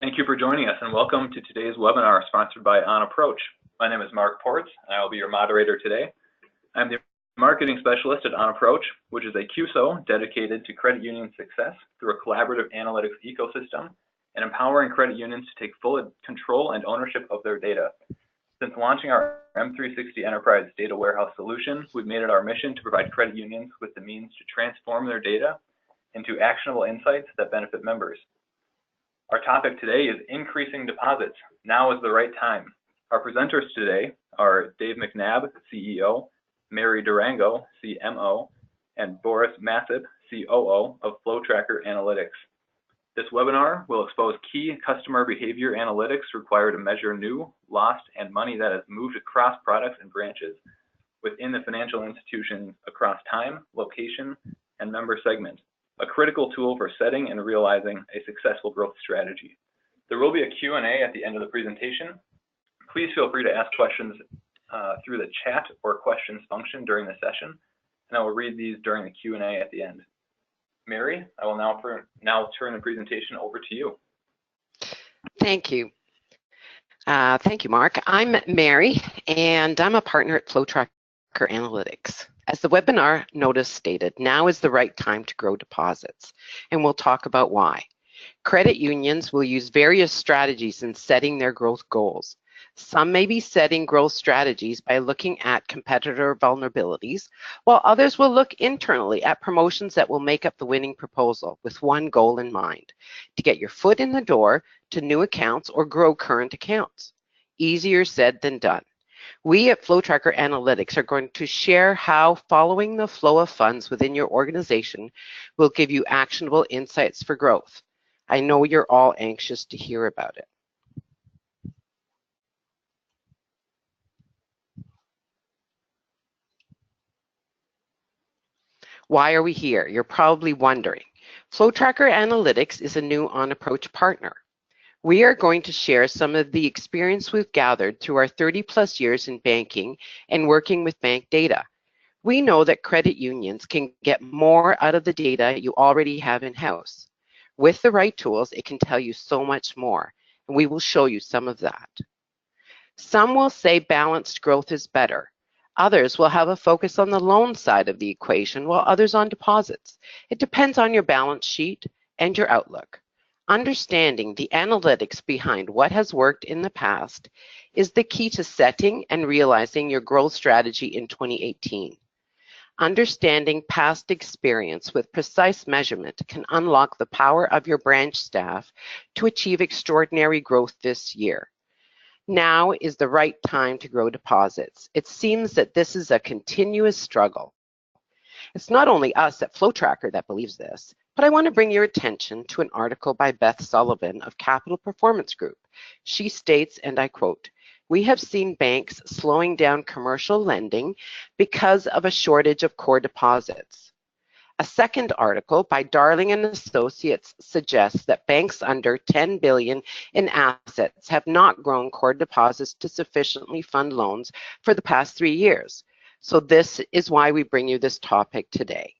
Thank you for joining us and welcome to today's webinar sponsored by OnApproach. My name is Mark Ports and I will be your moderator today. I'm the marketing specialist at OnApproach, which is a QSO dedicated to credit union success through a collaborative analytics ecosystem and empowering credit unions to take full control and ownership of their data. Since launching our M360 Enterprise Data Warehouse solution, we've made it our mission to provide credit unions with the means to transform their data into actionable insights that benefit members. Our topic today is increasing deposits. Now is the right time. Our presenters today are Dave McNabb, CEO, Mary Durango, CMO, and Boris Massip, COO of FlowTracker Analytics. This webinar will expose key customer behavior analytics required to measure new, lost, and money that has moved across products and branches within the financial institution across time, location, and member segment. A critical tool for setting and realizing a successful growth strategy. There will be a Q&A at the end of the presentation. Please feel free to ask questions through the chat or questions function during the session, and I will read these during the Q&A at the end. Mary, I will now turn the presentation over to you. Thank you. Thank you, Mark. I'm Mary, and I'm a partner at FlowTracker Analytics. As the webinar notice stated, now is the right time to grow deposits, and we'll talk about why. Credit unions will use various strategies in setting their growth goals. Some may be setting growth strategies by looking at competitor vulnerabilities, while others will look internally at promotions that will make up the winning proposal with one goal in mind: to get your foot in the door to new accounts or grow current accounts. Easier said than done. We at FlowTracker Analytics are going to share how following the flow of funds within your organization will give you actionable insights for growth. I know you're all anxious to hear about it. Why are we here? You're probably wondering. FlowTracker Analytics is a new OnApproach partner. We are going to share some of the experience we've gathered through our 30+ years in banking and working with bank data. We know that credit unions can get more out of the data you already have in-house. With the right tools, it can tell you so much more, and we will show you some of that. Some will say balanced growth is better. Others will have a focus on the loan side of the equation, while others on deposits. It depends on your balance sheet and your outlook. Understanding the analytics behind what has worked in the past is the key to setting and realizing your growth strategy in 2018. Understanding past experience with precise measurement can unlock the power of your branch staff to achieve extraordinary growth this year. Now is the right time to grow deposits. It seems that this is a continuous struggle. It's not only us at FlowTracker that believes this, but I want to bring your attention to an article by Beth Sullivan of Capital Performance Group. She states, and I quote, "We have seen banks slowing down commercial lending because of a shortage of core deposits." A second article by Darling and Associates suggests that banks under $10 billion in assets have not grown core deposits to sufficiently fund loans for the past 3 years. So this is why we bring you this topic today.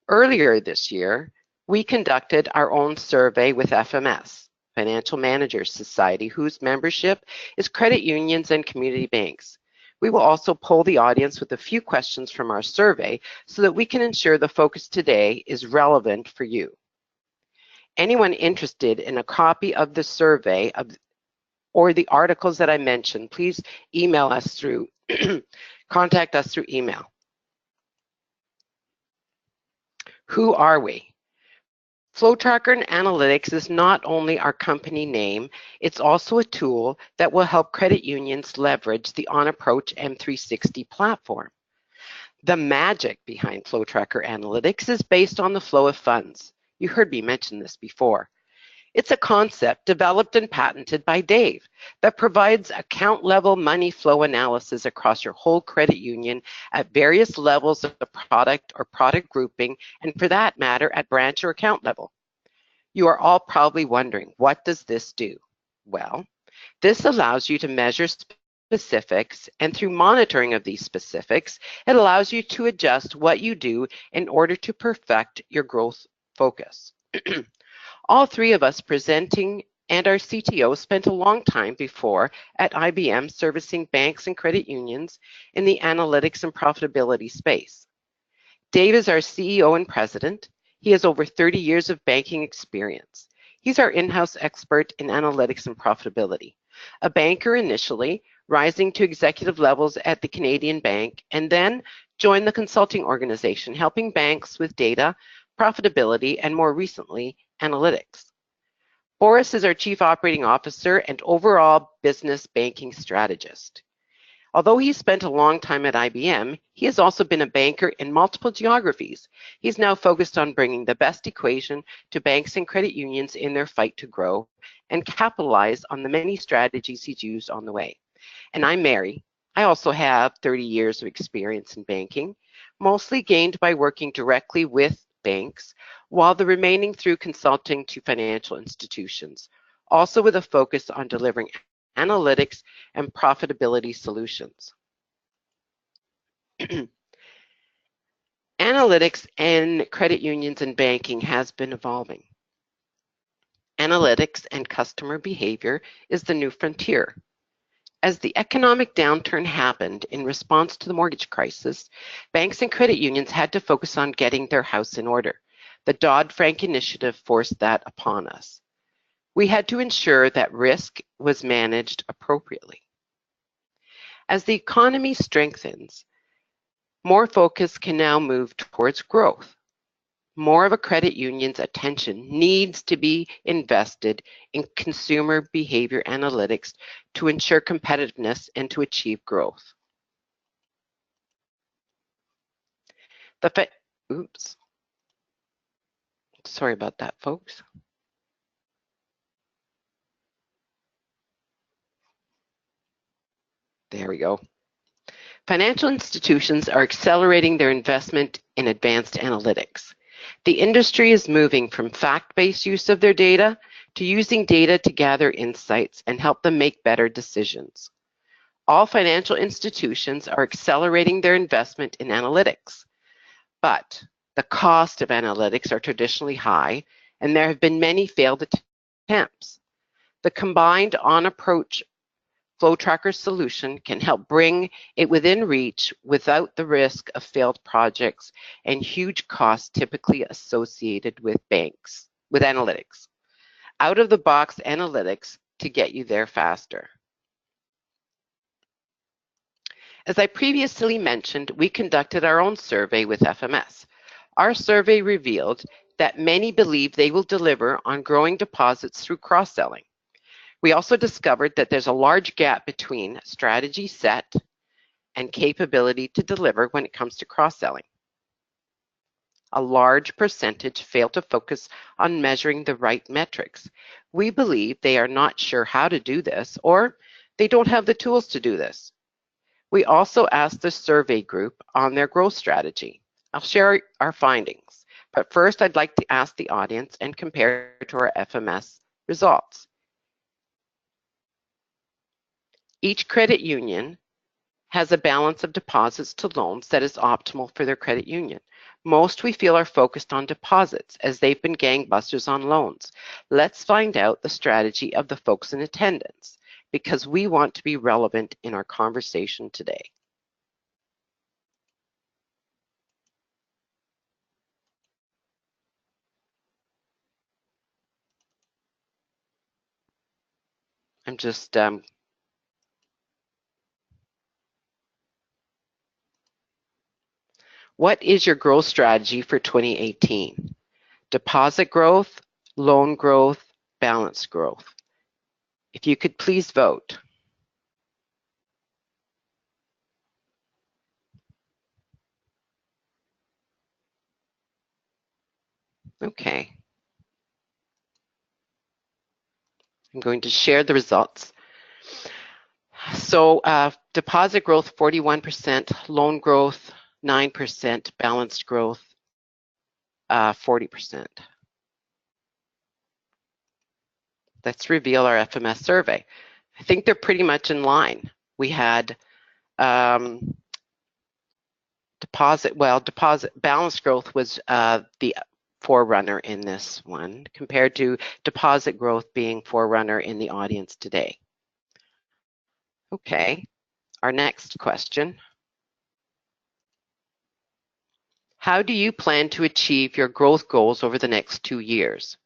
Earlier this year, we conducted our own survey with FMS, Financial Managers Society, whose membership is credit unions and community banks. We will also poll the audience with a few questions from our survey so that we can ensure the focus today is relevant for you. Anyone interested in a copy of the survey or the articles that I mentioned, please email us through, contact us through email. Who are we? FlowTracker Analytics is not only our company name, it's also a tool that will help credit unions leverage the OnApproach M360 platform. The magic behind FlowTracker Analytics is based on the flow of funds. You heard me mention this before. It's a concept developed and patented by Dave that provides account-level money flow analysis across your whole credit union at various levels of the product or product grouping, and for that matter, at branch or account level. You are all probably wondering, what does this do? Well, this allows you to measure specifics, and through monitoring of these specifics, it allows you to adjust what you do in order to perfect your growth focus. All three of us presenting and our CTO spent a long time before at IBM servicing banks and credit unions in the analytics and profitability space. Dave is our CEO and president. He has over 30 years of banking experience. He's our in-house expert in analytics and profitability. A banker initially, rising to executive levels at the Canadian Bank, and then joined the consulting organization, helping banks with data, profitability, and more recently, analytics. Boris is our Chief Operating Officer and overall business banking strategist. Although he spent a long time at IBM, he has also been a banker in multiple geographies. He's now focused on bringing the best equation to banks and credit unions in their fight to grow and capitalize on the many strategies he's used on the way. And I'm Mary. I also have 30 years of experience in banking, mostly gained by working directly with banks, while the remaining through consulting to financial institutions, also with a focus on delivering analytics and profitability solutions. Analytics in credit unions and banking has been evolving. Analytics and customer behavior is the new frontier. As the economic downturn happened in response to the mortgage crisis, banks and credit unions had to focus on getting their house in order. The Dodd-Frank initiative forced that upon us. We had to ensure that risk was managed appropriately. As the economy strengthens, more focus can now move towards growth. More of a credit union's attention needs to be invested in consumer behavior analytics to ensure competitiveness and to achieve growth. Sorry about that, folks. There we go. Financial institutions are accelerating their investment in advanced analytics. The industry is moving from fact-based use of their data to using data to gather insights and help them make better decisions. All financial institutions are accelerating their investment in analytics, but the cost of analytics are traditionally high, and there have been many failed attempts. The combined OnApproach FlowTracker solution can help bring it within reach without the risk of failed projects and huge costs typically associated with analytics. Out-of-the-box analytics to get you there faster. As I previously mentioned, we conducted our own survey with FMS. Our survey revealed that many believe they will deliver on growing deposits through cross-selling. We also discovered that there's a large gap between strategy set and capability to deliver when it comes to cross-selling. A large percentage fail to focus on measuring the right metrics. We believe they are not sure how to do this, or they don't have the tools to do this. We also asked the survey group on their growth strategy. I'll share our findings, but first I'd like to ask the audience and compare to our FMS results. Each credit union has a balance of deposits to loans that is optimal for their credit union. Most we feel are focused on deposits as they've been gangbusters on loans. Let's find out the strategy of the folks in attendance because we want to be relevant in our conversation today. I'm just what is your growth strategy for 2018? Deposit growth, loan growth, balance growth. If you could please vote. Okay. I'm going to share the results. So deposit growth 41%, loan growth 9%, balanced growth 40%. Let's reveal our FMS survey. I think they're pretty much in line. We had deposit balance growth was the forerunner in this one compared to deposit growth being forerunner in the audience today. Okay, our next question. How do you plan to achieve your growth goals over the next 2 years?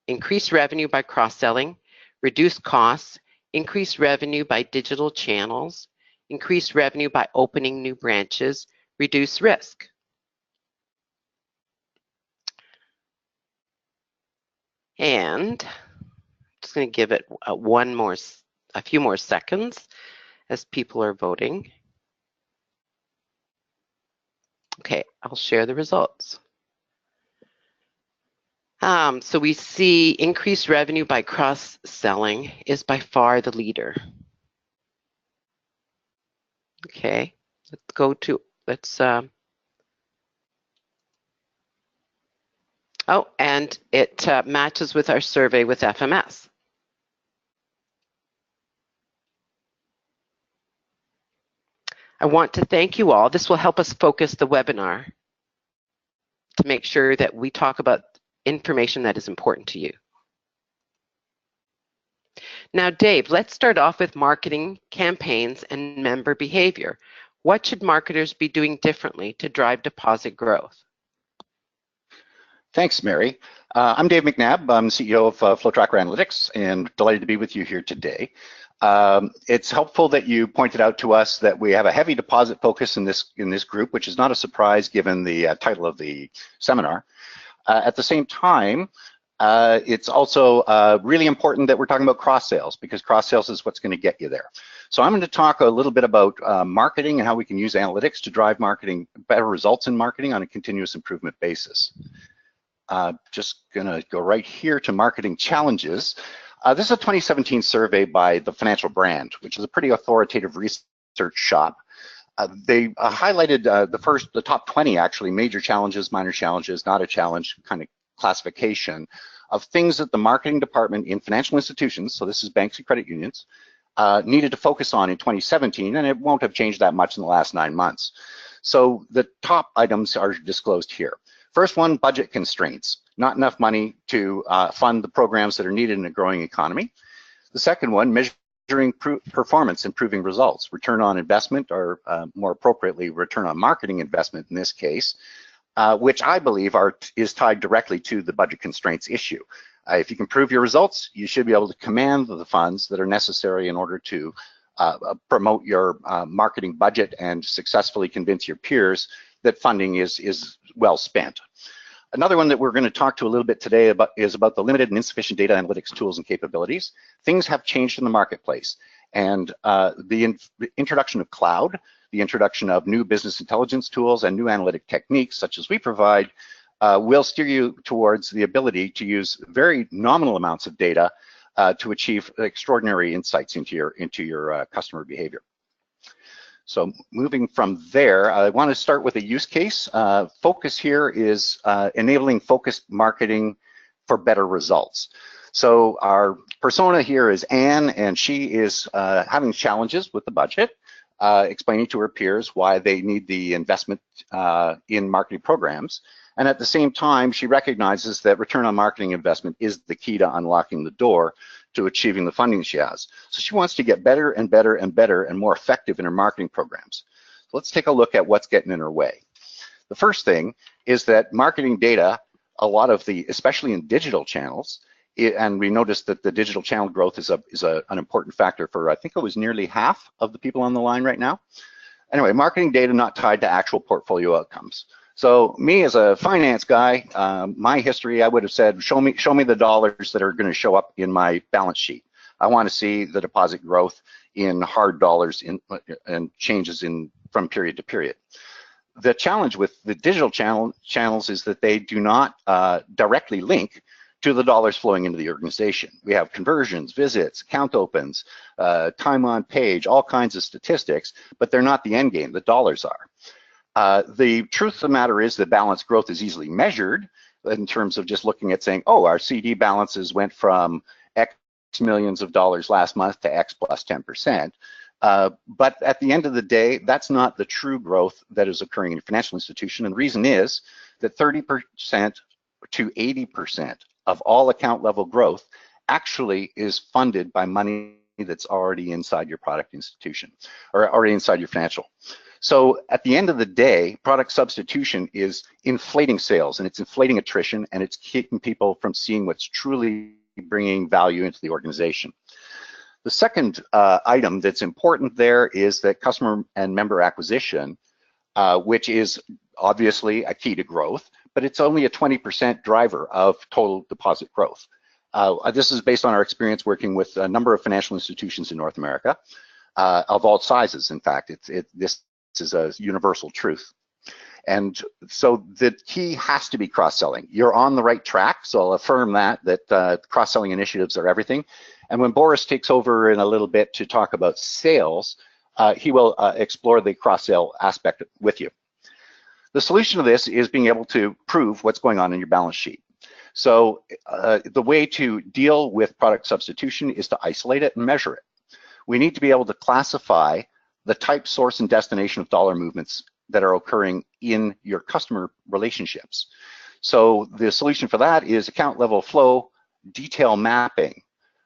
Increase revenue by cross-selling, reduce costs, increase revenue by digital channels, increase revenue by opening new branches, reduce risk. And I'm just going to give it a few more seconds as people are voting. Okay, I'll share the results. So we see increased revenue by cross-selling is by far the leader. Okay, oh, and it matches with our survey with FMS. I want to thank you all. This will help us focus the webinar to make sure that we talk about information that is important to you. Now, Dave, let's start off with marketing, campaigns, and member behavior. What should marketers be doing differently to drive deposit growth? Thanks, Mary. I'm Dave McNabb. I'm the CEO of FlowTracker Analytics and delighted to be with you here today. It's helpful that you pointed out to us that we have a heavy deposit focus in this group, which is not a surprise given the title of the seminar. At the same time, it's also really important that we're talking about cross sales, because cross sales is what's going to get you there. So I'm going to talk a little bit about marketing and how we can use analytics to drive marketing, better results in marketing on a continuous improvement basis. Just going to go right here to marketing challenges. This is a 2017 survey by the Financial Brand, which is a pretty authoritative research shop. They highlighted the top 20 actually major challenges, minor challenges, not a challenge kind of classification of things that the marketing department in financial institutions, so this is banks and credit unions, needed to focus on in 2017, and it won't have changed that much in the last 9 months. So the top items are disclosed here. First one, budget constraints. Not enough money to fund the programs that are needed in a growing economy. The second one, measuring performance, improving results. Return on investment, or more appropriately, return on marketing investment in this case, which I believe is tied directly to the budget constraints issue. If you can prove your results, you should be able to command the funds that are necessary in order to promote your marketing budget and successfully convince your peers that funding is well spent. Another one that we're going to talk to a little bit today is about the limited and insufficient data analytics tools and capabilities. Things have changed in the marketplace, and the introduction of cloud, the introduction of new business intelligence tools and new analytic techniques such as we provide will steer you towards the ability to use very nominal amounts of data to achieve extraordinary insights into your customer behavior. So moving from there, I want to start with a use case. Focus here is enabling focused marketing for better results. So our persona here is Anne, and she is having challenges with the budget, explaining to her peers why they need the investment in marketing programs. And at the same time, she recognizes that return on marketing investment is the key to unlocking the door to achieving the funding she has. So she wants to get better and better and better and more effective in her marketing programs. So let's take a look at what's getting in her way. The first thing is that marketing data, especially in digital channels, and we noticed that the digital channel growth is an important factor for, I think it was nearly half of the people on the line right now. Anyway, marketing data not tied to actual portfolio outcomes. So me as a finance guy, my history, I would have said, show me the dollars that are going to show up in my balance sheet. I want to see the deposit growth in hard dollars and changes from period to period. The challenge with the digital channels is that they do not directly link to the dollars flowing into the organization. We have conversions, visits, account opens, time on page, all kinds of statistics, but they're not the end game. The dollars are. The truth of the matter is that balance growth is easily measured in terms of just looking at saying, oh, our CD balances went from X millions of dollars last month to X plus 10%. But at the end of the day, that's not the true growth that is occurring in a financial institution. And the reason is that 30% to 80% of all account level growth actually is funded by money that's already inside your product institution or already inside your financial. So at the end of the day, product substitution is inflating sales and it's inflating attrition and it's keeping people from seeing what's truly bringing value into the organization. The second item that's important there is that customer and member acquisition, which is obviously a key to growth, but it's only a 20% driver of total deposit growth. This is based on our experience working with a number of financial institutions in North America, of all sizes. In fact, this is a universal truth. And so the key has to be cross-selling. You're on the right track, so I'll affirm that cross-selling initiatives are everything. And when Boris takes over in a little bit to talk about sales, he will explore the cross-sell aspect with you. The solution to this is being able to prove what's going on in your balance sheet. So the way to deal with product substitution is to isolate it and measure it. We need to be able to classify the type, source, and destination of dollar movements that are occurring in your customer relationships. So the solution for that is account level flow detail mapping.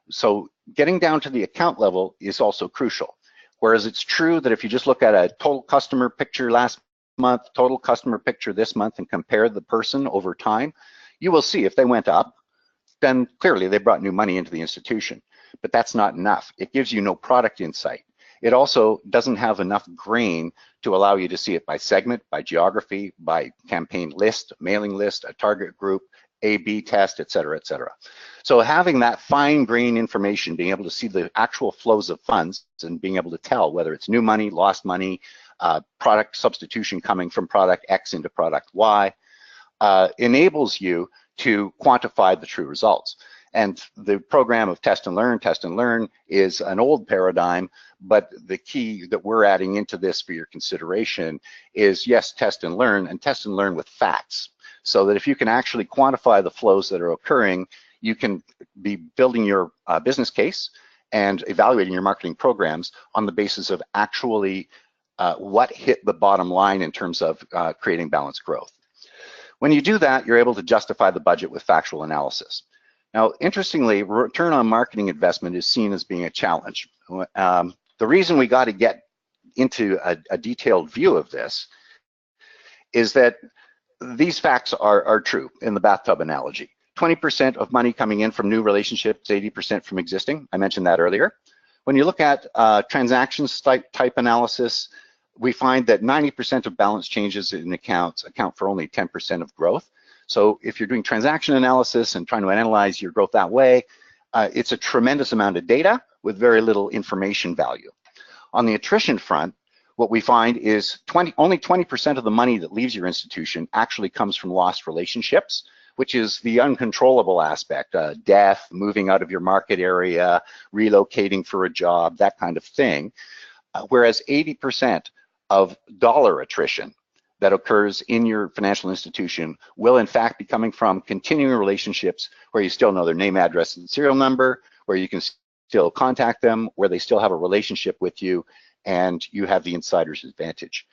So getting down to the account level is also crucial. Whereas it's true that if you just look at a total customer picture last month, total customer picture this month, and compare the person over time, you will see if they went up, then clearly they brought new money into the institution. But that's not enough. It gives you no product insight. It also doesn't have enough grain to allow you to see it by segment, by geography, by campaign list, mailing list, a target group, A/B test, et cetera, et cetera. So having that fine grain information, being able to see the actual flows of funds and being able to tell whether it's new money, lost money, product substitution coming from product X into product Y, enables you to quantify the true results. And the program of test and learn is an old paradigm, but the key that we're adding into this for your consideration is, yes, test and learn with facts. So that if you can actually quantify the flows that are occurring, you can be building your business case and evaluating your marketing programs on the basis of actually what hit the bottom line in terms of creating balanced growth. When you do that, you're able to justify the budget with factual analysis. Now, interestingly, return on marketing investment is seen as being a challenge. The reason we got to get into a detailed view of this is that these facts are true in the bathtub analogy. 20% of money coming in from new relationships, 80% from existing. I mentioned that earlier. When you look at transactions type analysis, we find that 90% of balance changes in accounts account for only 10% of growth. So if you're doing transaction analysis and trying to analyze your growth that way, it's a tremendous amount of data with very little information value. On the attrition front, what we find is only 20% of the money that leaves your institution actually comes from lost relationships, which is the uncontrollable aspect, death, moving out of your market area, relocating for a job, that kind of thing. Whereas 80% of dollar attrition that occurs in your financial institution will in fact be coming from continuing relationships where you still know their name, address, and serial number, where you can still contact them, where they still have a relationship with you, and you have the insider's advantage.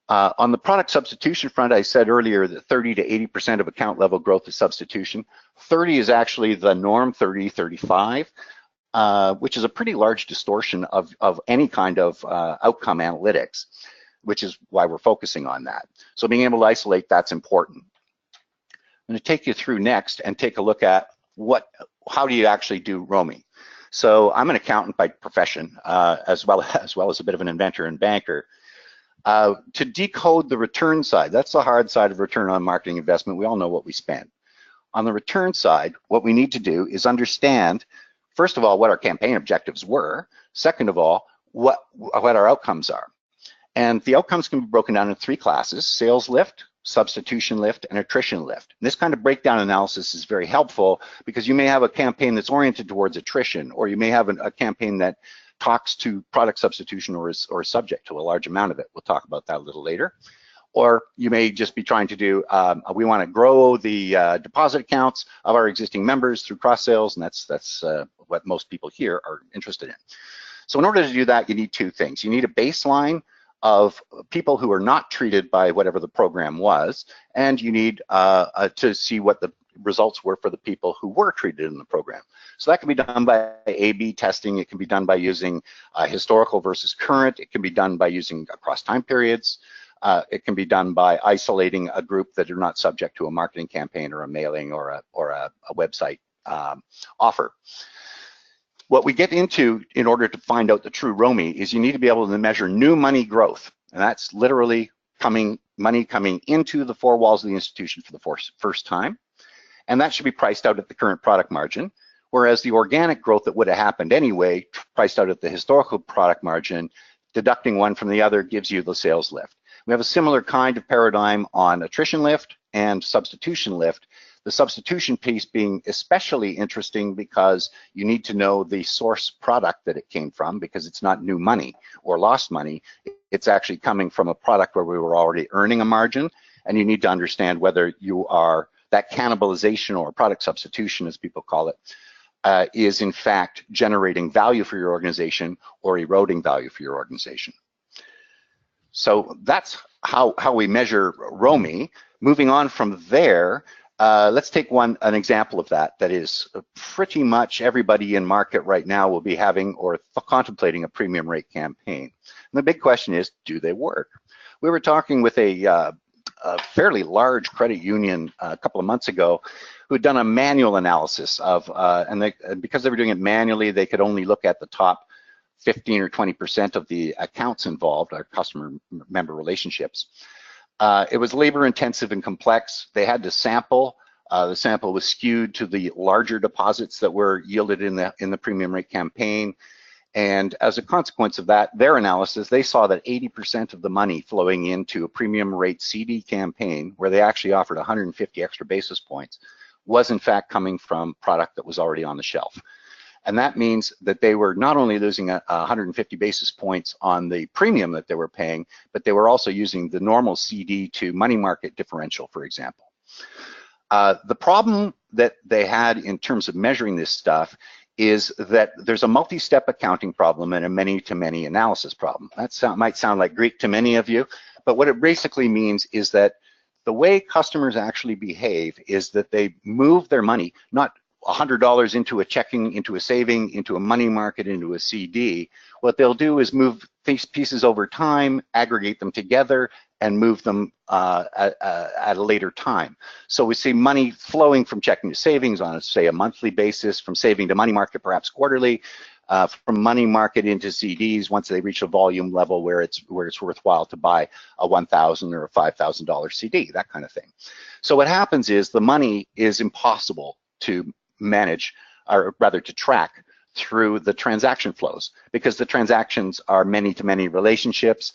On the product substitution front, I said earlier that 30 to 80% of account level growth is substitution. 30 is actually the norm, 30, 35, which is a pretty large distortion of any kind of outcome analytics, which is why we're focusing on that. So being able to isolate, that's important. I'm going to take you through next and take a look at how do you actually do roaming. So I'm an accountant by profession, as well as a bit of an inventor and banker. To decode the return side, that's the hard side of return on marketing investment. We all know what we spend. On the return side, what we need to do is understand, first of all, what our campaign objectives were. Second of all, what our outcomes are. And the outcomes can be broken down in three classes: sales lift, substitution lift, and attrition lift. And this kind of breakdown analysis is very helpful because you may have a campaign that's oriented towards attrition, or you may have a campaign that talks to product substitution or is subject to a large amount of it. We'll talk about that a little later. Or you may just be trying to do, we want to grow the deposit accounts of our existing members through cross sales, and that's what most people here are interested in. So in order to do that, you need two things. You need a baseline of people who are not treated by whatever the program was, and you need to see what the results were for the people who were treated in the program. So that can be done by A/B testing. It can be done by using historical versus current. It can be done by using across time periods. It can be done by isolating a group that are not subject to a marketing campaign or a mailing or a website offer. What we get into in order to find out the true ROMI is you need to be able to measure new money growth. And that's literally money coming into the four walls of the institution for the first time. And that should be priced out at the current product margin, whereas the organic growth that would have happened anyway, priced out at the historical product margin, deducting one from the other gives you the sales lift. We have a similar kind of paradigm on attrition lift and substitution lift. The substitution piece being especially interesting because you need to know the source product that it came from, because it's not new money or lost money. It's actually coming from a product where we were already earning a margin, and you need to understand whether you are, that cannibalization or product substitution, as people call it, is in fact generating value for your organization or eroding value for your organization. So that's how we measure ROMI. Moving on from there, let's take an example of that is pretty much everybody in market right now will be having or contemplating a premium rate campaign. And the big question is, do they work? We were talking with a fairly large credit union a couple of months ago who had done a manual analysis of, and because they were doing it manually, they could only look at the top 15 or 20% of the accounts involved, our customer member relationships. It was labor intensive and complex. They had to sample. The sample was skewed to the larger deposits that were yielded in the premium rate campaign. And as a consequence of that, their analysis, they saw that 80% of the money flowing into a premium rate CD campaign, where they actually offered 150 extra basis points, was in fact coming from product that was already on the shelf. And that means that they were not only losing 150 basis points on the premium that they were paying, but they were also using the normal CD to money market differential, for example. The problem that they had in terms of measuring this stuff is that there's a multi-step accounting problem and a many-to-many analysis problem. That might sound like Greek to many of you, but what it basically means is that the way customers actually behave is that they move their money, not $100 into a checking, into a saving, into a money market, into a CD. What they'll do is move these pieces over time, aggregate them together, and move them at a later time. So we see money flowing from checking to savings on, say, a monthly basis, from saving to money market, perhaps quarterly, from money market into CDs once they reach a volume level where it's worthwhile to buy a $1,000 or a $5,000 CD, that kind of thing. So what happens is the money is impossible to manage, or rather to track through the transaction flows, because the transactions are many-to-many relationships,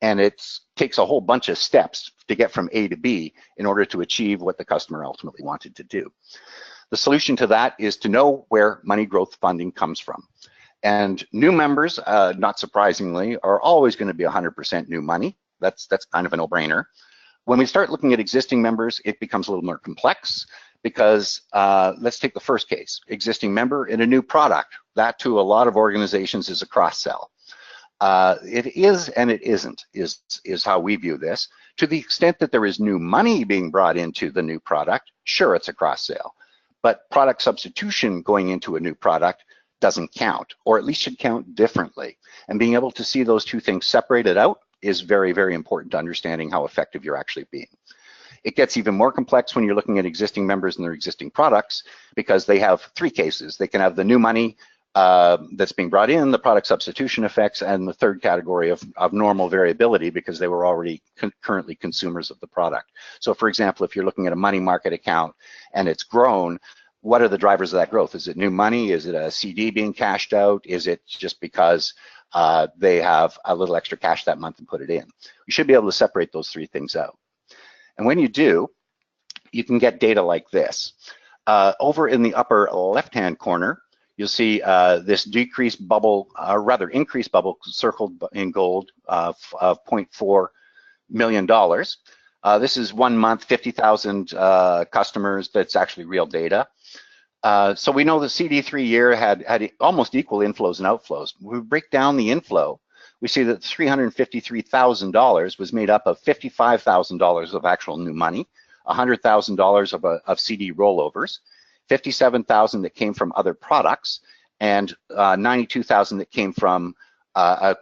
and it takes a whole bunch of steps to get from A to B in order to achieve what the customer ultimately wanted to do. The solution to that is to know where money growth funding comes from. And new members, not surprisingly, are always going to be 100% new money. That's kind of a no-brainer. When we start looking at existing members, it becomes a little more complex, because let's take the first case, existing member in a new product. That to a lot of organizations is a cross-sell. It is and it isn't, is how we view this. To the extent that there is new money being brought into the new product, sure, it's a cross-sale. But product substitution going into a new product doesn't count, or at least should count differently. And being able to see those two things separated out is very, very important to understanding how effective you're actually being. It gets even more complex when you're looking at existing members and their existing products, because they have three cases. They can have the new money that's being brought in, the product substitution effects, and the third category of normal variability, because they were already currently consumers of the product. So for example, if you're looking at a money market account and it's grown, what are the drivers of that growth? Is it new money? Is it a CD being cashed out? Is it just because they have a little extra cash that month and put it in? You should be able to separate those three things out. And when you do, you can get data like this. Over in the upper left-hand corner, you'll see this decreased bubble, or rather increased bubble circled in gold of $0.4 million. This is 1 month, 50,000 customers. That's actually real data. So we know the CD3 year had almost equal inflows and outflows. We break down the inflow. we see that $353,000 was made up of $55,000 of actual new money, $100,000 of CD rollovers, $57,000 that came from other products, and $92,000 that came from a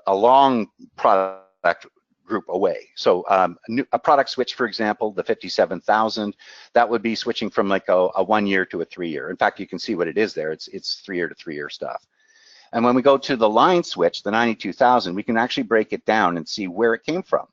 long product group away. So a product switch, for example, the $57,000, that would be switching from like a 1 year to a 3 year. In fact, you can see what it is there. It's 3 year to 3 year stuff. And when we go to the line switch, the $92,000, we can actually break it down and see where it came from.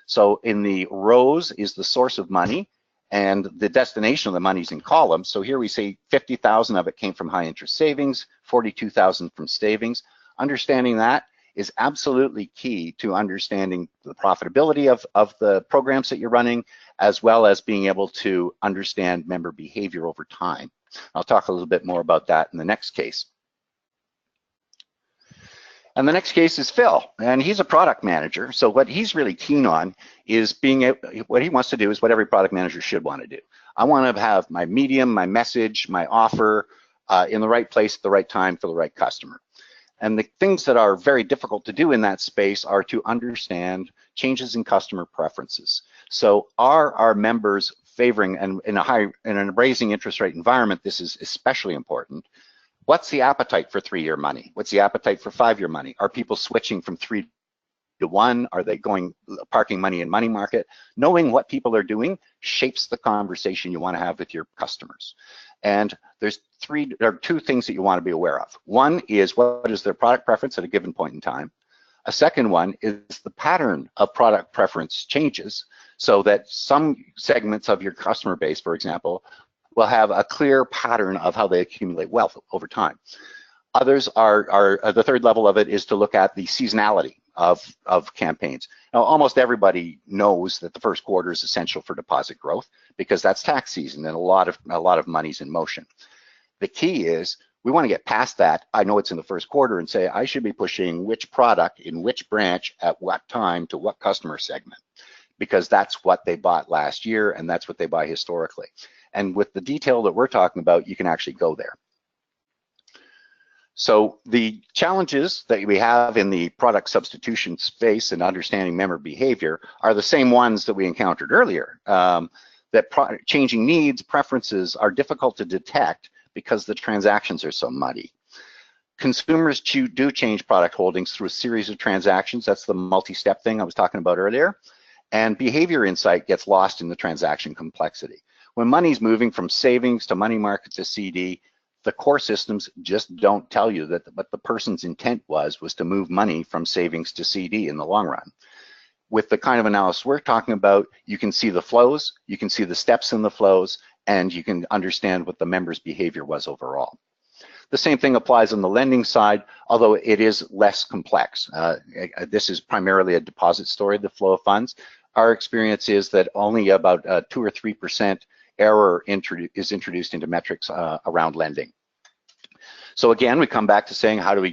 So in the rows is the source of money, and the destination of the money is in columns. So here we say 50,000 of it came from high interest savings, 42,000 from savings. Understanding that is absolutely key to understanding the profitability of the programs that you're running, as well as being able to understand member behavior over time. I'll talk a little bit more about that in the next case. And the next case is Phil, and he's a product manager. So what he's really keen on is what he wants to do is what every product manager should want to do. I want to have my medium, my message, my offer in the right place at the right time for the right customer. And the things that are very difficult to do in that space are to understand changes in customer preferences. So are our members favoring, and in a raising interest rate environment, this is especially important. What's the appetite for 3-year money? What's the appetite for 5-year money? Are people switching from 3 to 1? Are they parking money in money market? Knowing what people are doing shapes the conversation you want to have with your customers. And there are 2 things that you want to be aware of. One is what is their product preference at a given point in time. A second one is the pattern of product preference changes, so that some segments of your customer base, for example, will have a clear pattern of how they accumulate wealth over time. Others are the third level of it is to look at the seasonality of campaigns. Now, almost everybody knows that the first quarter is essential for deposit growth because that's tax season and a lot of money's in motion. The key is we want to get past that. I know it's in the first quarter and say I should be pushing which product in which branch at what time to what customer segment, because that's what they bought last year and that's what they buy historically. And with the detail that we're talking about, you can actually go there. So the challenges that we have in the product substitution space and understanding member behavior are the same ones that we encountered earlier. That changing needs, preferences are difficult to detect because the transactions are so muddy. Consumers do change product holdings through a series of transactions. That's the multi-step thing I was talking about earlier. And behavior insight gets lost in the transaction complexity. When money's moving from savings to money market to CD, the core systems just don't tell you that what the person's intent was to move money from savings to CD in the long run. With the kind of analysis we're talking about, you can see the flows, you can see the steps in the flows, and you can understand what the member's behavior was overall. The same thing applies on the lending side, although it is less complex. This is primarily a deposit story, the flow of funds. Our experience is that only about 2 or 3% error is introduced into metrics around lending. So again, we come back to saying, how do we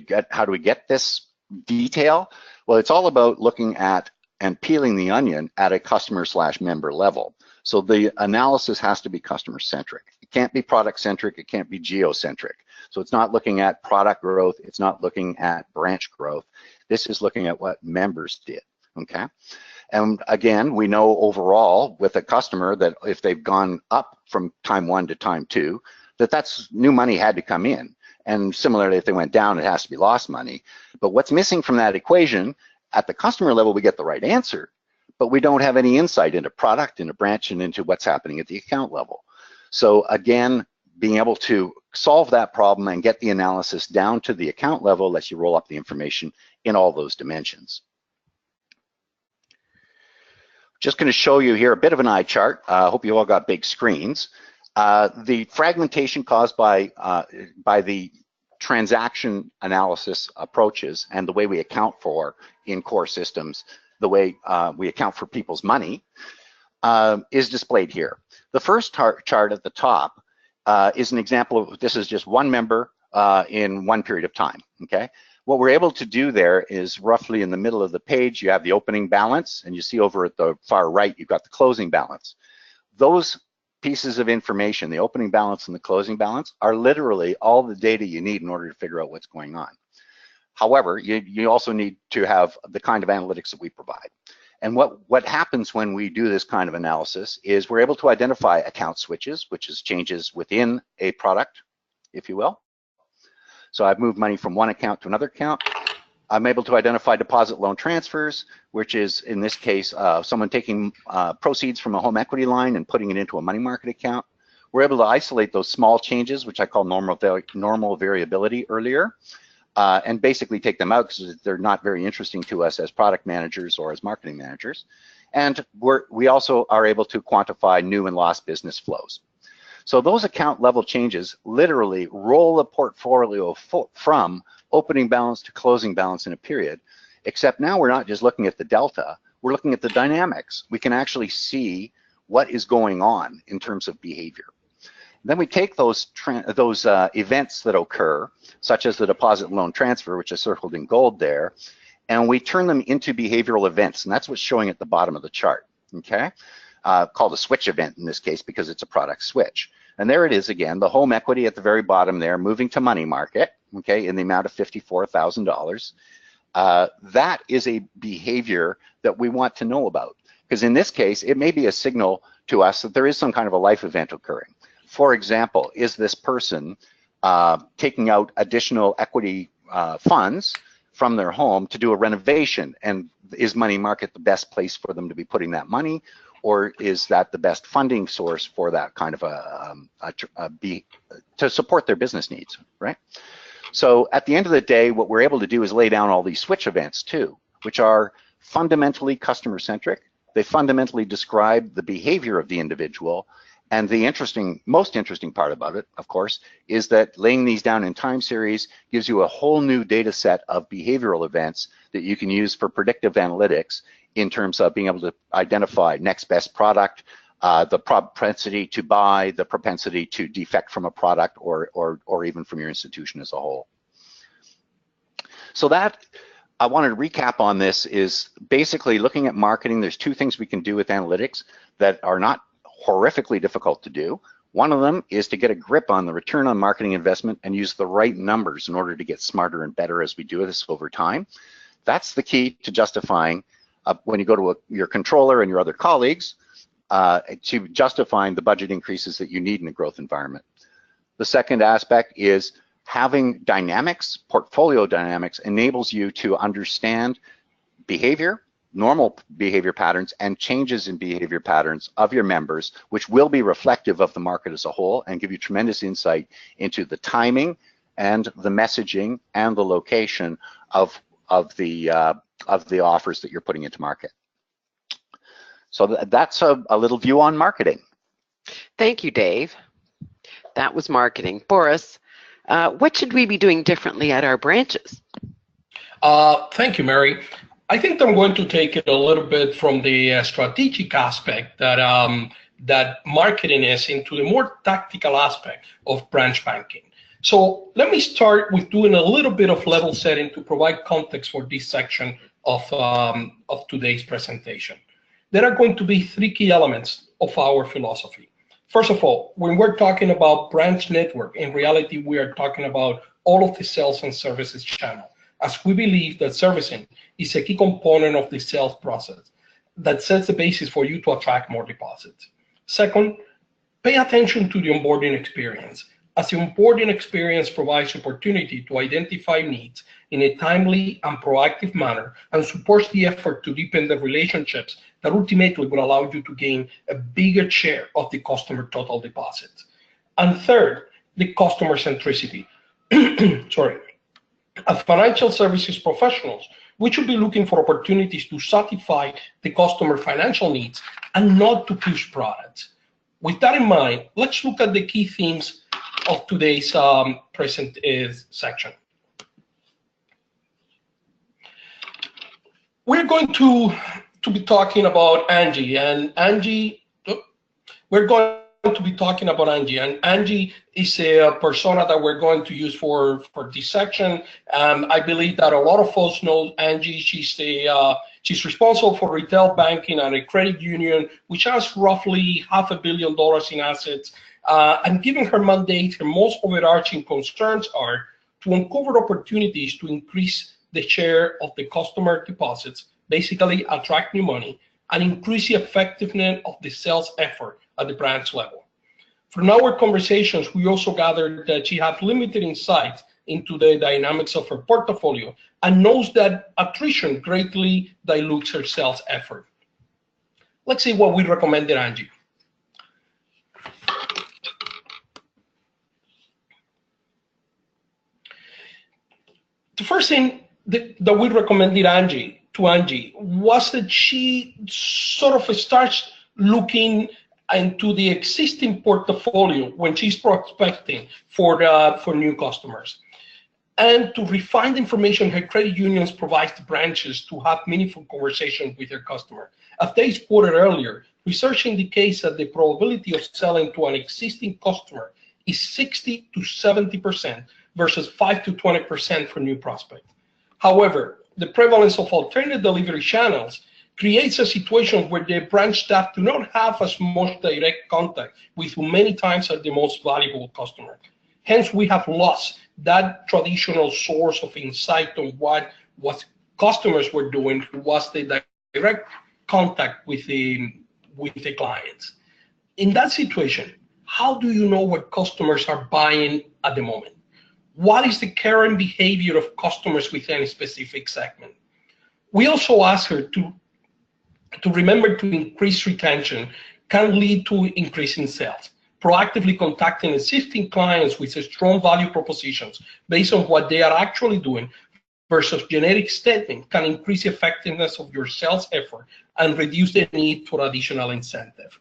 get this detail? Well, it's all about looking at and peeling the onion at a customer/member level. So the analysis has to be customer-centric. It can't be product-centric, it can't be geo-centric. So it's not looking at product growth, it's not looking at branch growth. This is looking at what members did, okay? And again, we know overall with a customer that if they've gone up from time 1 to time 2, that's new money had to come in. And similarly, if they went down, it has to be lost money. But what's missing from that equation, at the customer level, we get the right answer, but we don't have any insight into product, into branch, and into what's happening at the account level. So again, being able to solve that problem and get the analysis down to the account level lets you roll up the information in all those dimensions. Just going to show you here a bit of an eye chart. I hope you all got big screens. The fragmentation caused by the transaction analysis approaches and the way we account for in core systems, the way we account for people's money is displayed here. The first chart at the top is an example of, this is just one member in one period of time, okay? What we're able to do there is roughly in the middle of the page, you have the opening balance, and you see over at the far right, you've got the closing balance. Those pieces of information, the opening balance and the closing balance, are literally all the data you need in order to figure out what's going on. However, you also need to have the kind of analytics that we provide. And what happens when we do this kind of analysis is we're able to identify account switches, which is changes within a product, if you will. So I've moved money from one account to another account. I'm able to identify deposit loan transfers, which is, in this case, someone taking proceeds from a home equity line and putting it into a money market account. We're able to isolate those small changes, which I call normal variability earlier, and basically take them out because they're not very interesting to us as product managers or as marketing managers. And we also are able to quantify new and lost business flows. So those account level changes literally roll a portfolio from opening balance to closing balance in a period, except now we're not just looking at the delta, we're looking at the dynamics. We can actually see what is going on in terms of behavior. Then we take those events that occur, such as the deposit loan transfer, which is circled in gold there, and we turn them into behavioral events, and that's what's showing at the bottom of the chart, okay? Called a switch event in this case because it's a product switch. And there it is again, the home equity at the very bottom there, moving to money market, okay, in the amount of $54,000. That is a behavior that we want to know about, because in this case, it may be a signal to us that there is some kind of a life event occurring. For example, is this person taking out additional equity funds from their home to do a renovation, and is money market the best place for them to be putting that money? Or is that the best funding source for that kind of to support their business needs, right? So at the end of the day, what we're able to do is lay down all these switch events too, which are fundamentally customer-centric. They fundamentally describe the behavior of the individual. And the most interesting part about it, of course, is that laying these down in time series gives you a whole new data set of behavioral events that you can use for predictive analytics in terms of being able to identify next best product, the propensity to buy, the propensity to defect from a product or even from your institution as a whole. So that, I wanted to recap on this, is basically looking at marketing. There's two things we can do with analytics that are not horrifically difficult to do. One of them is to get a grip on the return on marketing investment and use the right numbers in order to get smarter and better as we do this over time. That's the key to justifying when you go to your controller and your other colleagues to justifying the budget increases that you need in a growth environment. The second aspect is having dynamics, portfolio dynamics, enables you to understand behavior, normal behavior patterns, and changes in behavior patterns of your members, which will be reflective of the market as a whole and give you tremendous insight into the timing and the messaging and the location of the offers that you're putting into market. So that's a little view on marketing. Thank you, Dave. That was marketing. Boris, what should we be doing differently at our branches? Thank you, Mary. I think I'm going to take it a little bit from the strategic aspect that that marketing is into the more tactical aspect of branch banking. So let me start with doing a little bit of level setting to provide context for this section of today's presentation. There are going to be three key elements of our philosophy. First of all, when we're talking about branch network, in reality, we are talking about all of the sales and services channel, as we believe that servicing is a key component of the sales process that sets the basis for you to attract more deposits. Second, pay attention to the onboarding experience, as the onboarding experience provides opportunity to identify needs in a timely and proactive manner and supports the effort to deepen the relationships that ultimately will allow you to gain a bigger share of the customer total deposits. And third, the customer centricity. Sorry. As financial services professionals, we should be looking for opportunities to satisfy the customer financial needs and not to push products. With that in mind, let's look at the key themes of today's present section. We're going to be talking about Angie, and Angie, we're going to be talking about Angie, and Angie is a persona that we're going to use for this section. I believe that a lot of folks know Angie. She's responsible for retail banking at a credit union, which has roughly $500 million in assets. And given her mandate, her most overarching concerns are to uncover opportunities to increase the share of the customer deposits, basically attract new money, and increase the effectiveness of the sales effort at the branch level. From our conversations, we also gathered that she has limited insight into the dynamics of her portfolio and knows that attrition greatly dilutes her sales effort. Let's see what we recommended Angie. The first thing that we recommended Angie was that she sort of starts looking into the existing portfolio when she's prospecting for new customers, and to refine the information her credit unions provide to branches to have meaningful conversations with their customer. As they quoted earlier, research indicates that the probability of selling to an existing customer is 60 to 70% versus 5 to 20% for new prospects. However, the prevalence of alternative delivery channels creates a situation where the branch staff do not have as much direct contact with who many times are the most valuable customer. Hence, we have lost that traditional source of insight on what customers were doing, was the direct contact with the clients. In that situation, how do you know what customers are buying at the moment? What is the current behavior of customers within a specific segment? We also asked her to remember to increase retention can lead to increasing sales. Proactively contacting existing clients with strong value propositions based on what they are actually doing versus generic statement can increase the effectiveness of your sales effort and reduce the need for additional incentive.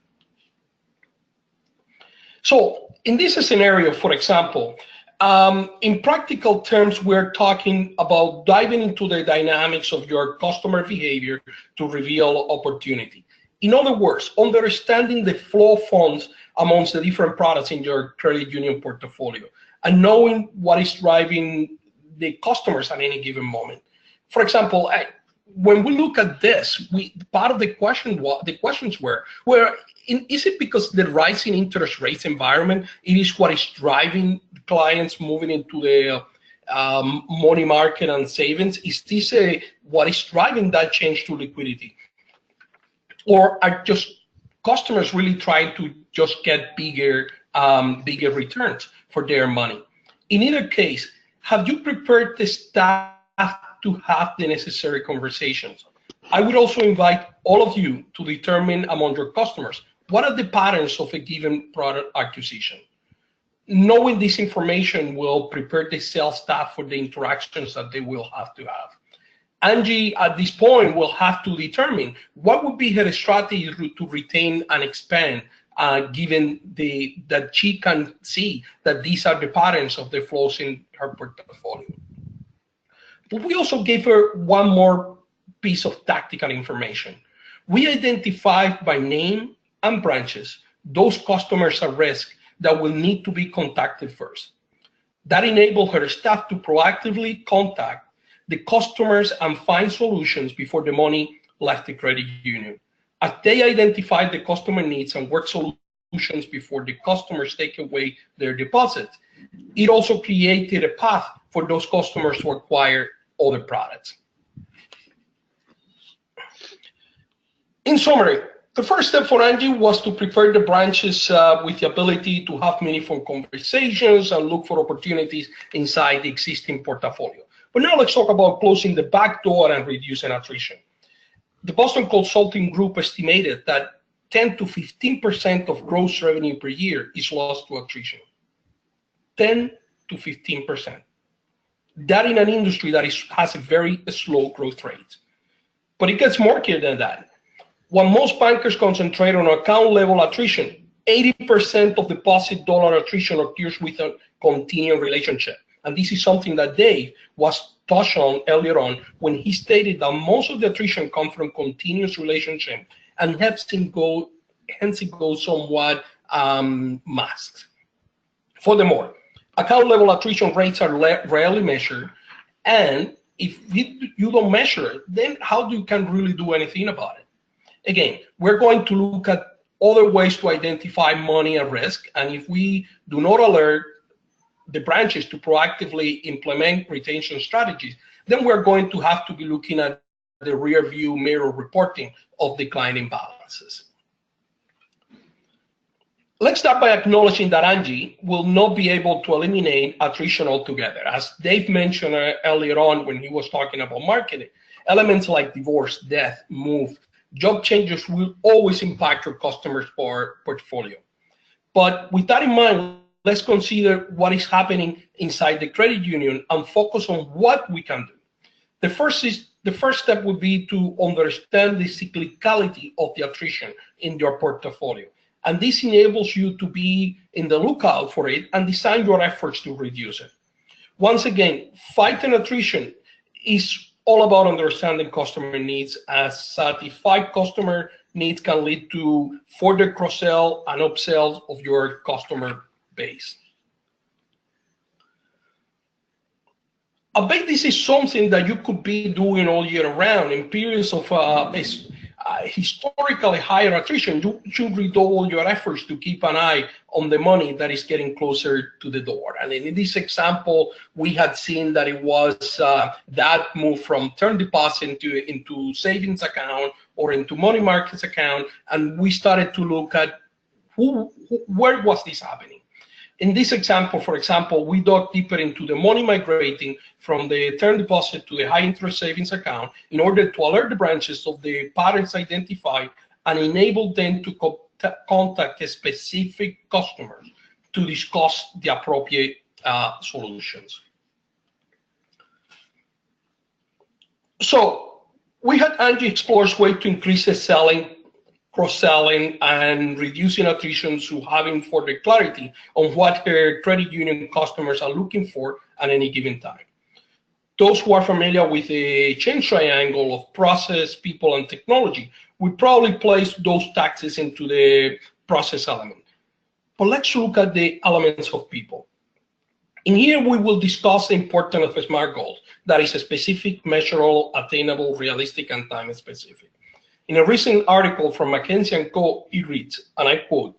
So in this scenario, for example, in practical terms, we're talking about diving into the dynamics of your customer behavior to reveal opportunity. In other words, understanding the flow of funds amongst the different products in your credit union portfolio and knowing what is driving the customers at any given moment. For example, when we look at this, part of the questions were, is it because the rising interest rates environment, it is what is driving clients moving into the money market and savings? Is this what is driving that change to liquidity? Or are just customers really trying to just get bigger returns for their money? In either case, have you prepared the staff to have the necessary conversations? I would also invite all of you to determine among your customers, what are the patterns of a given product acquisition? Knowing this information will prepare the sales staff for the interactions that they will have to have. Angie, at this point, will have to determine what would be her strategy to retain and expand, given that she can see that these are the patterns of the flows in her portfolio. But we also gave her one more piece of tactical information. We identified by name and branches those customers at risk that will need to be contacted first. That enabled her staff to proactively contact the customers and find solutions before the money left the credit union. As they identified the customer needs and work solutions before the customers take away their deposits, it also created a path for those customers to acquire other products. In summary, the first step for Angie was to prepare the branches with the ability to have meaningful conversations and look for opportunities inside the existing portfolio. But now let's talk about closing the back door and reducing attrition. The Boston Consulting Group estimated that 10 to 15% of gross revenue per year is lost to attrition. 10 to 15%. That in an industry that has a very slow growth rate. But it gets more clear than that. While most bankers concentrate on account level attrition, 80% of deposit dollar attrition occurs with a continuing relationship. And this is something that Dave was touched on earlier on when he stated that most of the attrition comes from continuous relationship and hence it goes somewhat masked. Furthermore, account level attrition rates are rarely measured, and if you don't measure it, then how you can really do anything about it? Again, we're going to look at other ways to identify money at risk, and if we do not alert the branches to proactively implement retention strategies, then we're going to have to be looking at the rear view mirror reporting of declining balances. Let's start by acknowledging that Angie will not be able to eliminate attrition altogether. As Dave mentioned earlier on when he was talking about marketing, elements like divorce, death, move, job changes will always impact your customer's portfolio. But with that in mind, let's consider what is happening inside the credit union and focus on what we can do. The first step would be to understand the cyclicality of the attrition in your portfolio. And this enables you to be in the lookout for it and design your efforts to reduce it. Once again, fighting attrition is all about understanding customer needs, as satisfied customer needs can lead to further cross-sell and upsell of your customer base. I bet this is something that you could be doing all year round. In periods of historically higher attrition, you should redouble your efforts to keep an eye on the money that is getting closer to the door. And in this example, we had seen that it was that move from term deposit into savings account or into money markets account, and we started to look at where was this happening. In this example, for example, we dug deeper into the money migrating from the term deposit to the high interest savings account in order to alert the branches of the patterns identified and enable them to contact specific customers to discuss the appropriate solutions. So we had Angie explore ways to increase the selling, cross-selling, and reducing attrition through having further clarity on what her credit union customers are looking for at any given time. Those who are familiar with the change triangle of process, people, and technology will probably place those taxes into the process element. But let's look at the elements of people. In here, we will discuss the importance of SMART goals. That is a specific, measurable, attainable, realistic, and time-specific. In a recent article from McKinsey & Co., it reads, and I quote,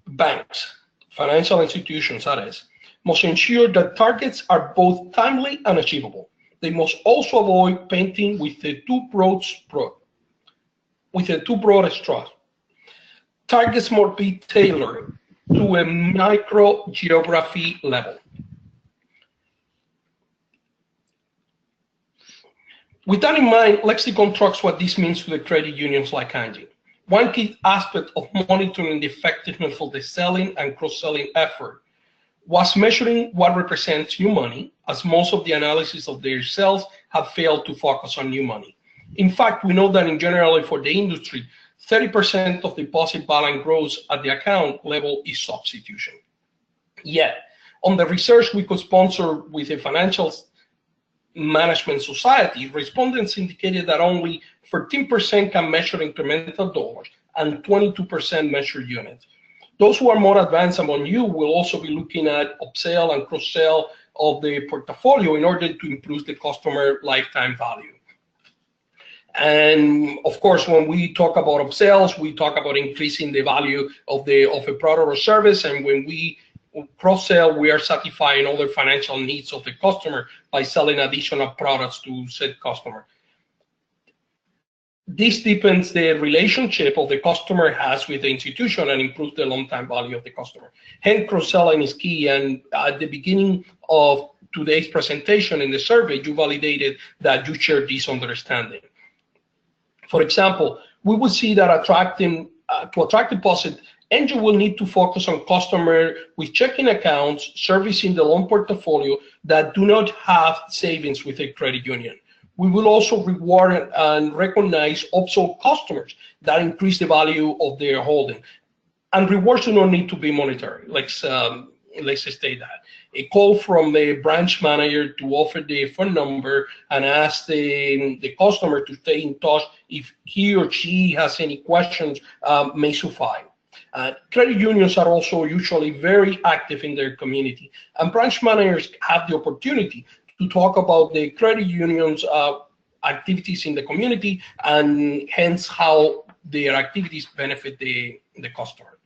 "Banks, financial institutions, that is, must ensure that targets are both timely and achievable. They must also avoid painting with the too broad strokes. Targets must be tailored to a micro geography level." With that in mind, let's deconstruct what this means to the credit unions like Angie. One key aspect of monitoring the effectiveness of the selling and cross-selling effort was measuring what represents new money, as most of the analysis of their sales have failed to focus on new money. In fact, we know that in general for the industry, 30% of deposit balance growth at the account level is substitution. Yet, on the research we co-sponsored with a financial management society, respondents indicated that only 13% can measure incremental dollars and 22% measure units. Those who are more advanced among you will also be looking at upsell and cross-sell of the portfolio in order to improve the customer lifetime value. And of course, when we talk about upsells, we talk about increasing the value of a product or service. And when we cross-sell, we are satisfying other financial needs of the customer by selling additional products to said customer. This deepens the relationship of the customer has with the institution and improves the long-time value of the customer. Hence, cross-selling is key. And at the beginning of today's presentation in the survey, you validated that you share this understanding. For example, we will see that to attract deposit, Angie will need to focus on customers with checking accounts servicing the loan portfolio that do not have savings with a credit union. We will also reward and recognize upsold customers that increase the value of their holding. And rewards do not need to be monetary. Let's state that. A call from the branch manager to offer the phone number and ask the customer to stay in touch if he or she has any questions may suffice. Credit unions are also usually very active in their community, and branch managers have the opportunity to talk about the credit unions' activities in the community and hence how their activities benefit the customer.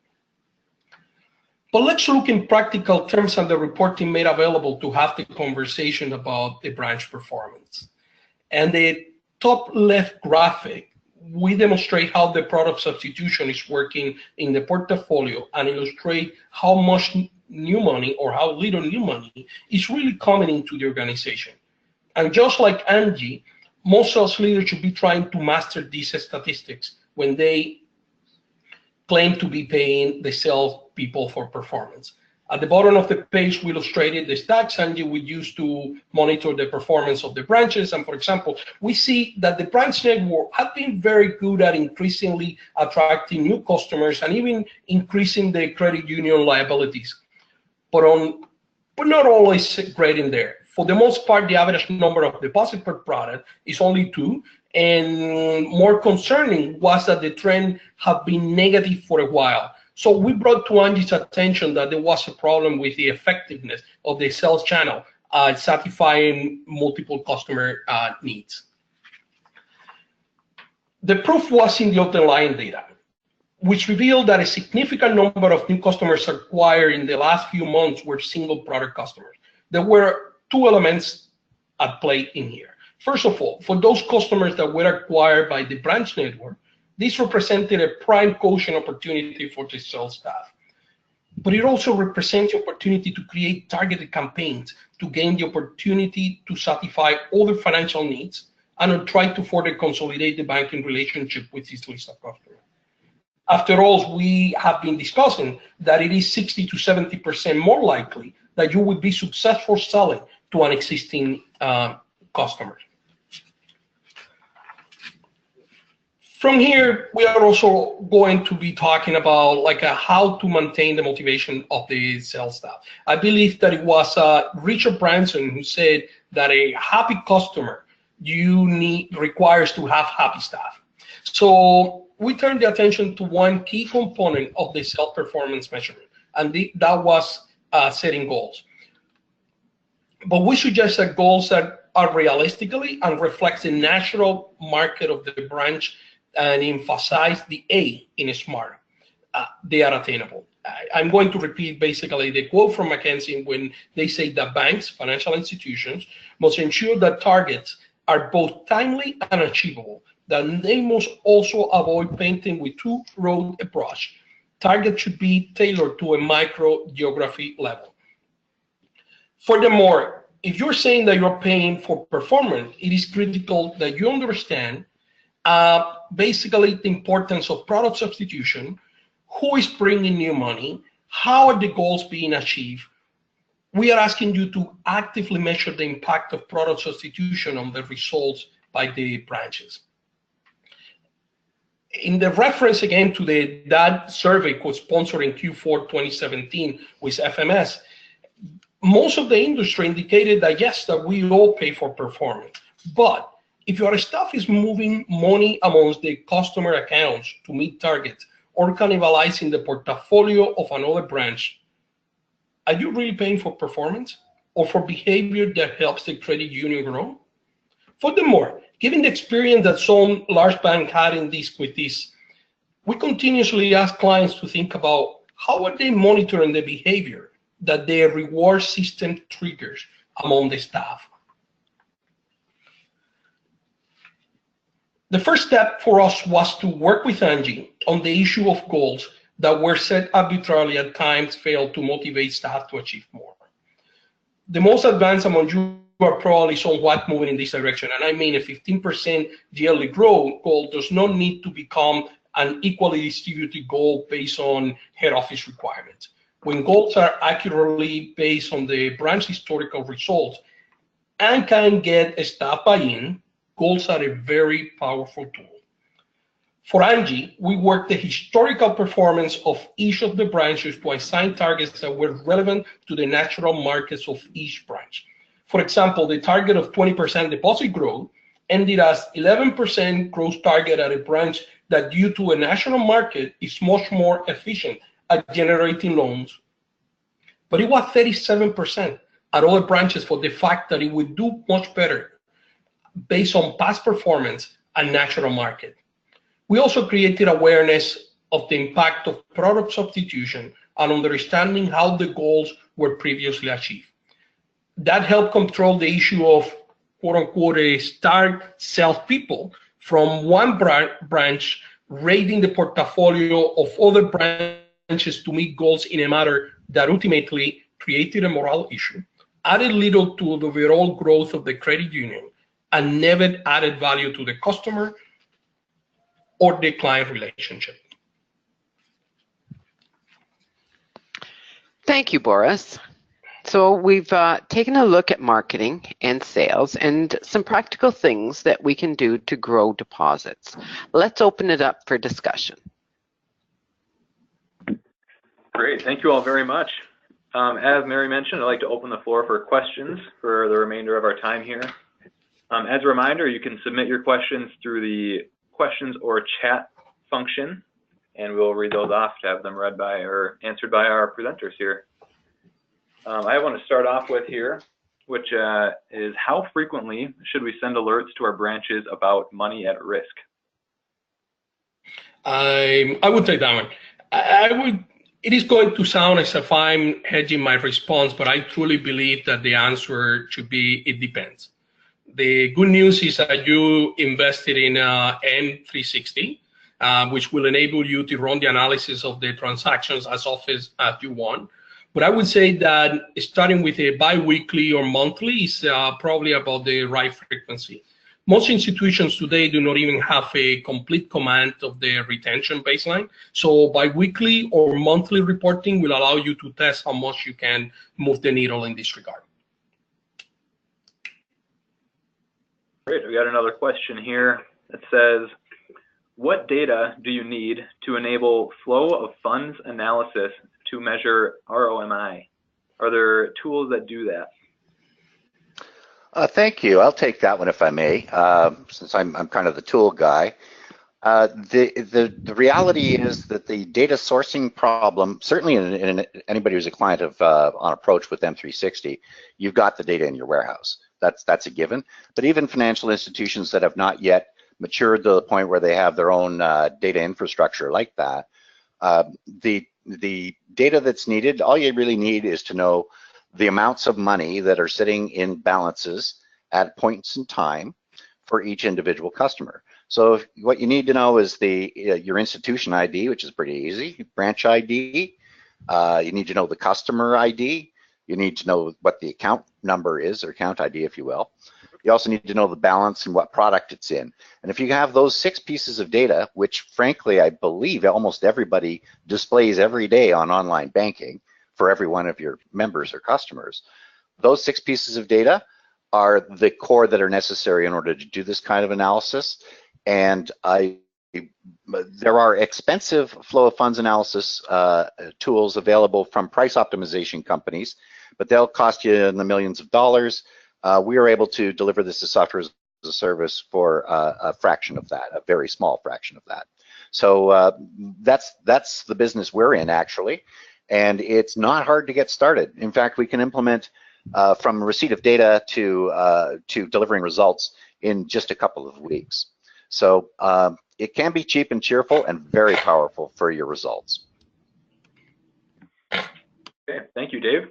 But let's look in practical terms and the reporting made available to have the conversation about the branch performance. And the top left graphic, we demonstrate how the product substitution is working in the portfolio and illustrate how much new money or how little new money is really coming into the organization. And just like Angie, most sales leaders should be trying to master these statistics when they claim to be paying the sales people for performance. At the bottom of the page, we illustrated the stats Angie would use to monitor the performance of the branches. And for example, we see that the branch network have been very good at increasingly attracting new customers and even increasing the credit union liabilities, but not always great in there. For the most part, the average number of deposits per product is only 2. And more concerning was that the trend had been negative for a while. So we brought to Angie's attention that there was a problem with the effectiveness of the sales channel satisfying multiple customer needs. The proof was in the underlying data, which revealed that a significant number of new customers acquired in the last few months were single product customers. There were 2 elements at play in here. First of all, for those customers that were acquired by the branch network, this represented a prime quotient opportunity for the sales staff. But it also represents the opportunity to create targeted campaigns to gain the opportunity to satisfy other financial needs and try to further consolidate the banking relationship with this list of customers. After all, we have been discussing that it is 60 to 70% more likely that you will be successful selling to an existing customer. From here, we are also going to be talking about how to maintain the motivation of the sales staff. I believe that it was Richard Branson who said that a happy customer requires to have happy staff. So we turned the attention to one key component of the sales performance measurement, and that was setting goals. But we suggest that goals that are realistically and reflects the natural market of the branch and emphasize the A in SMART. They are attainable. I'm going to repeat basically the quote from McKinsey when they say that banks, financial institutions, must ensure that targets are both timely and achievable, that they must also avoid painting with too broad a brush. Targets should be tailored to a micro geography level. Furthermore, if you're saying that you're paying for performance, it is critical that you understand basically the importance of product substitution, who is bringing new money, how are the goals being achieved. We are asking you to actively measure the impact of product substitution on the results by the branches. In the reference again to that survey co-sponsored in Q4 2017 with FMS, most of the industry indicated that yes, that we all pay for performance, but if your staff is moving money amongst the customer accounts to meet targets or cannibalizing the portfolio of another branch, are you really paying for performance or for behavior that helps the credit union grow? Furthermore, given the experience that some large banks had with this, we continuously ask clients to think about how are they monitoring the behavior that their reward system triggers among the staff. The first step for us was to work with Angie on the issue of goals that were set arbitrarily at times failed to motivate staff to achieve more. The most advanced among you are probably somewhat moving in this direction, and I mean a 15% yearly growth goal does not need to become an equally distributed goal based on head office requirements. When goals are accurately based on the branch historical results and can get staff buy-in, goals are a very powerful tool. For Angie, we worked the historical performance of each of the branches to assign targets that were relevant to the natural markets of each branch. For example, the target of 20% deposit growth ended as 11% growth target at a branch that due to a national market is much more efficient at generating loans. But it was 37% at other branches for the fact that it would do much better based on past performance and natural market. We also created awareness of the impact of product substitution and understanding how the goals were previously achieved. That helped control the issue of quote unquote star salespeople from one branch raiding the portfolio of other branches to meet goals in a manner that ultimately created a moral issue, added little to the overall growth of the credit union, and never added value to the customer or the client relationship. Thank you, Boris. So we've taken a look at marketing and sales and some practical things that we can do to grow deposits. Let's open it up for discussion. Great, thank you all very much. As Mary mentioned, I'd like to open the floor for questions for the remainder of our time here. As a reminder, you can submit your questions through the questions or chat function, and we'll read those off to have them read by or answered by our presenters here. I want to start off with here, which is how frequently should we send alerts to our branches about money at risk? I would take that one. It is going to sound as if I'm hedging my response, but I truly believe that the answer should be, it depends. The good news is that you invested in M360, which will enable you to run the analysis of the transactions as often as you want. But I would say that starting with a bi-weekly or monthly is probably about the right frequency. Most institutions today do not even have a complete command of the retention baseline. So bi-weekly or monthly reporting will allow you to test how much you can move the needle in this regard. Great, we got another question here that says, what data do you need to enable flow of funds analysis to measure ROMI? Are there tools that do that? Thank you. I'll take that one if I may, since I'm kind of the tool guy. The reality is that the data sourcing problem, certainly in anybody who's a client of OnApproach with M360, you've got the data in your warehouse. That's a given. But even financial institutions that have not yet matured to the point where they have their own data infrastructure like that, the data that's needed, all you really need is to know the amounts of money that are sitting in balances at points in time for each individual customer. So what you need to know is your institution ID, which is pretty easy, branch ID. You need to know the customer ID. You need to know what the account number is, or account ID, if you will. You also need to know the balance and what product it's in. And if you have those 6 pieces of data, which frankly, I believe almost everybody displays every day on online banking for every one of your members or customers, those 6 pieces of data are the core that are necessary in order to do this kind of analysis. And there are expensive flow of funds analysis tools available from price optimization companies, but they'll cost you in the millions of dollars. We are able to deliver this as software as a service for a fraction of that, a very small fraction of that. So that's the business we're in, actually, and it's not hard to get started. In fact, we can implement from receipt of data to delivering results in just a couple of weeks. So it can be cheap and cheerful and very powerful for your results. Okay, thank you, Dave.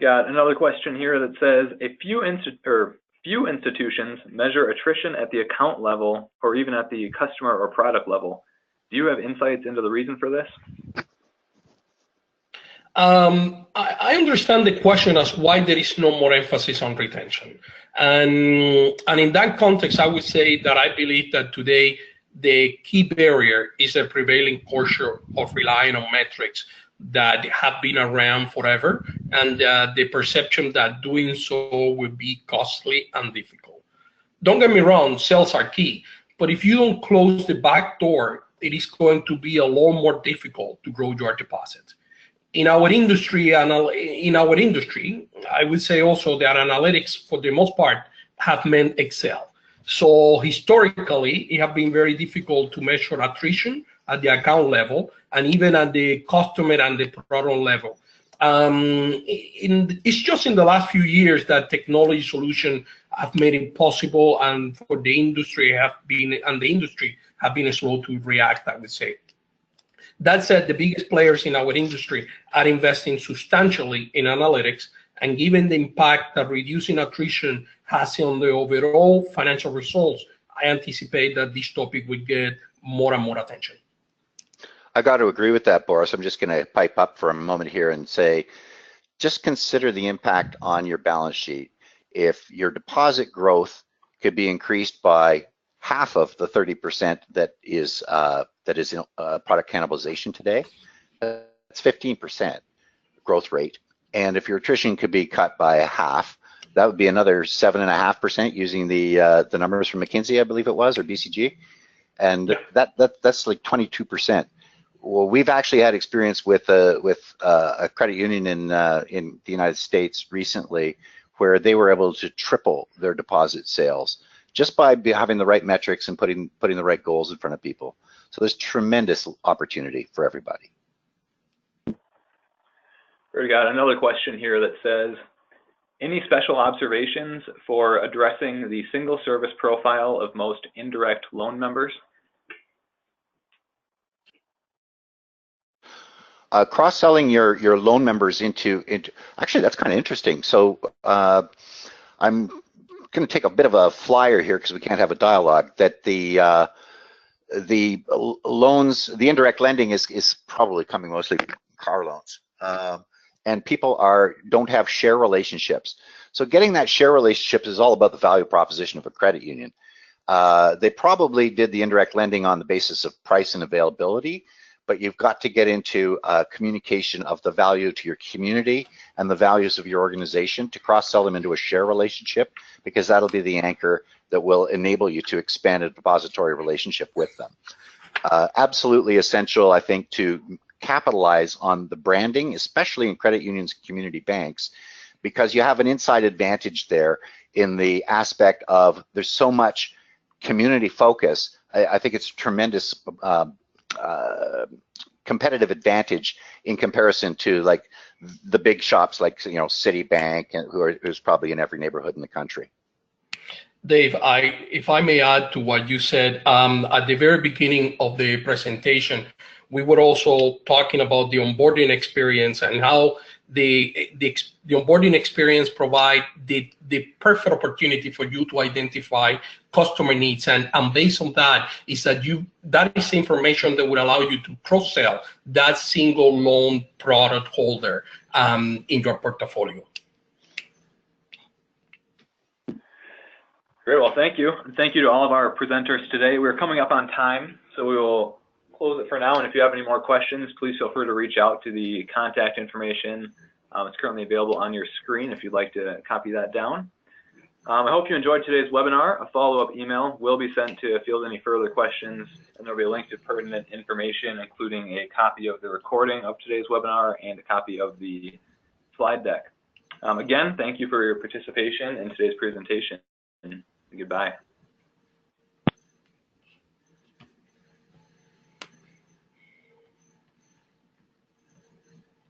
Got another question here that says, a few institutions measure attrition at the account level or even at the customer or product level. Do you have insights into the reason for this? I understand the question as why there is no more emphasis on retention. And in that context, I would say that I believe that today the key barrier is the prevailing culture of relying on metrics that have been around forever, and the perception that doing so will be costly and difficult. Don't get me wrong, sales are key, but if you don't close the back door, it is going to be a lot more difficult to grow your deposits. In our industry, I would say also that analytics, for the most part, have meant Excel. So historically, it has been very difficult to measure attrition at the account level and even at the customer and the product level. It's just in the last few years that technology solutions have made it possible, and for the industry have been slow to react, I would say. That said, the biggest players in our industry are investing substantially in analytics, and given the impact that reducing attrition has on the overall financial results, I anticipate that this topic will get more and more attention. I got to agree with that, Boris. I'm just going to pipe up for a moment here and say, just consider the impact on your balance sheet. If your deposit growth could be increased by half of the 30% that is in product cannibalization today, that's 15% growth rate. And if your attrition could be cut by a half, that would be another 7.5% using the numbers from McKinsey, I believe it was, or BCG, and that's like 22%. Well, we've actually had experience with a credit union in the United States recently, where they were able to triple their deposit sales just by having the right metrics and putting the right goals in front of people. So there's tremendous opportunity for everybody. We got another question here that says, any special observations for addressing the single service profile of most indirect loan members? Cross-selling your loan members into actually, that's kind of interesting. So I'm going to take a bit of a flyer here because we can't have a dialogue. That the loans, the indirect lending is probably coming mostly from car loans, and people don't have share relationships. So getting that share relationship is all about the value proposition of a credit union. They probably did the indirect lending on the basis of price and availability, but you've got to get into communication of the value to your community and the values of your organization to cross-sell them into a share relationship, because that'll be the anchor that will enable you to expand a depository relationship with them. Absolutely essential, I think, to capitalize on the branding, especially in credit unions and community banks, because you have an inside advantage there in the aspect of there's so much community focus. I think it's a tremendous competitive advantage in comparison to like the big shops like Citibank, who's probably in every neighborhood in the country. Dave, if I may add to what you said, at the very beginning of the presentation, we were also talking about the onboarding experience and how the onboarding experience provide the perfect opportunity for you to identify customer needs, and based on that is that is information that would allow you to cross-sell that single loan product holder in your portfolio. Great, well, thank you. And thank you to all of our presenters today. We're coming up on time, so we will close it for now. And if you have any more questions, please feel free to reach out to the contact information. It's currently available on your screen if you'd like to copy that down. I hope you enjoyed today's webinar. A follow-up email will be sent to field any further questions, and there'll be a link to pertinent information, including a copy of the recording of today's webinar and a copy of the slide deck. Again, thank you for your participation in today's presentation. Goodbye.